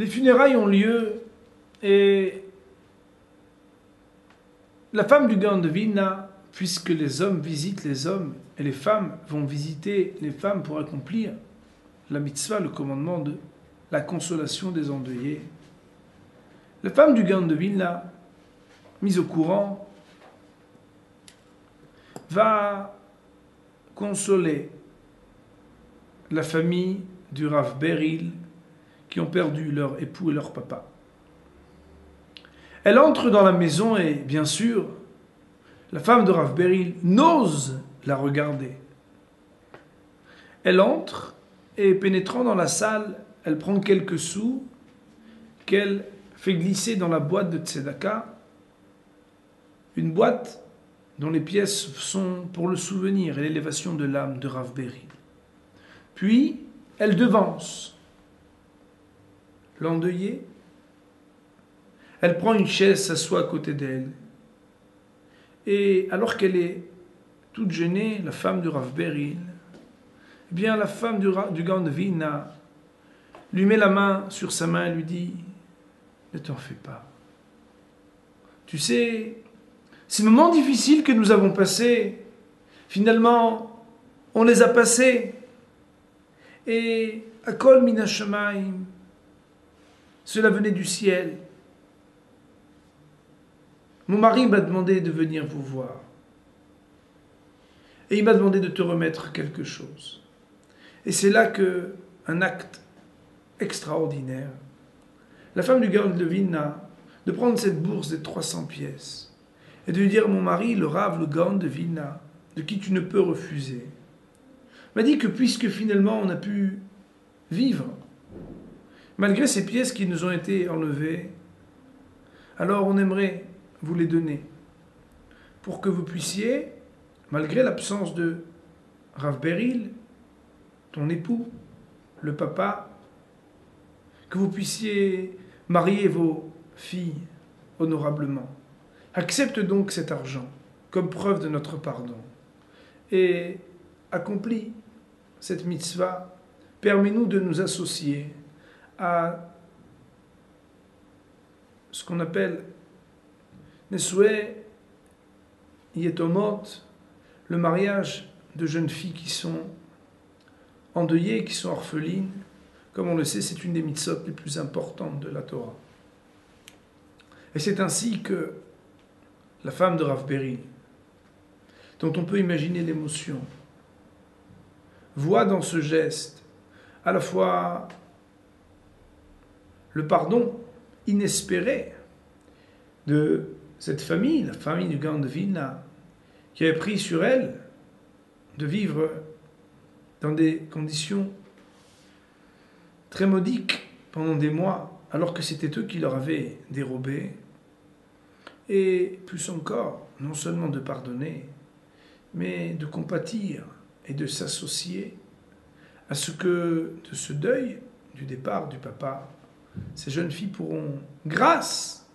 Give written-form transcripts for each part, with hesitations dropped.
Les funérailles ont lieu et la femme du Gaon de Vilna, puisque les hommes visitent les hommes et les femmes vont visiter les femmes pour accomplir la mitzvah, le commandement de la consolation des endeuillés. La femme du Gaon de Vilna, mise au courant, va consoler la famille du Rav Beril qui ont perdu leur époux et leur papa. Elle entre dans la maison et, bien sûr, la femme de Rav Beril n'ose la regarder. Elle entre et, pénétrant dans la salle, elle prend quelques sous qu'elle fait glisser dans la boîte de tzedaka, une boîte dont les pièces sont pour le souvenir et l'élévation de l'âme de Rav Beril. Puis, elle devance l'endeuillé. Elle prend une chaise, s'assoit à côté d'elle. Et alors qu'elle est toute gênée, la femme du Rav Beril, eh bien la femme du Gaon de Vilna lui met la main sur sa main et lui dit « Ne t'en fais pas. Tu sais, ces moments difficiles que nous avons passés, finalement, on les a passés. Et à Kol Mina Shamayim, cela venait du ciel. Mon mari m'a demandé de venir vous voir. Et il m'a demandé de te remettre quelque chose. Et c'est là que un acte extraordinaire. La femme du Gaon de Vilna, de prendre cette bourse des 300 pièces et de lui dire à mon mari, le Rav, le Gaon de Vilna, de qui tu ne peux refuser, m'a dit que puisque finalement on a pu vivre, malgré ces pièces qui nous ont été enlevées, alors on aimerait vous les donner pour que vous puissiez, malgré l'absence de Rav Beril, ton époux, le papa, que vous puissiez marier vos filles honorablement. Accepte donc cet argent comme preuve de notre pardon et accomplis cette mitzvah. Permets-nous de nous associer à ce qu'on appelle Nesoué Yetomot, le mariage de jeunes filles qui sont endeuillées, qui sont orphelines. Comme on le sait, c'est une des mitzvot les plus importantes de la Torah. Et c'est ainsi que la femme de Rav Beril, dont on peut imaginer l'émotion, voit dans ce geste à la fois le pardon inespéré de cette famille, la famille du Gaon de Vilna, qui avait pris sur elle de vivre dans des conditions très modiques pendant des mois, alors que c'était eux qui leur avaient dérobé, et plus encore, non seulement de pardonner, mais de compatir et de s'associer à ce que, de ce deuil du départ du papa, ces jeunes filles pourront, grâce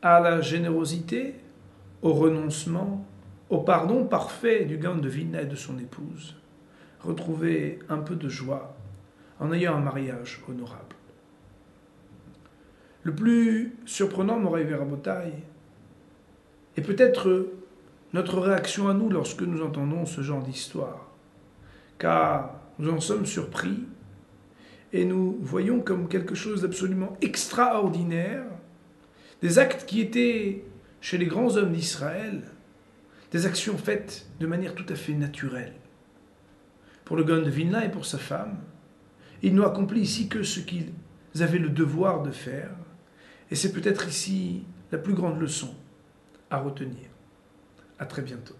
à la générosité, au renoncement, au pardon parfait du Gaon de Vilna et de son épouse, retrouver un peu de joie en ayant un mariage honorable. Le plus surprenant, Moraï Verabotai, est peut-être notre réaction à nous lorsque nous entendons ce genre d'histoire, car nous en sommes surpris et nous voyons comme quelque chose d'absolument extraordinaire des actes qui étaient, chez les grands hommes d'Israël, des actions faites de manière tout à fait naturelle. Pour le Gaon de Vilna et pour sa femme, ils n'ont accompli ici que ce qu'ils avaient le devoir de faire, et c'est peut-être ici la plus grande leçon à retenir. À très bientôt.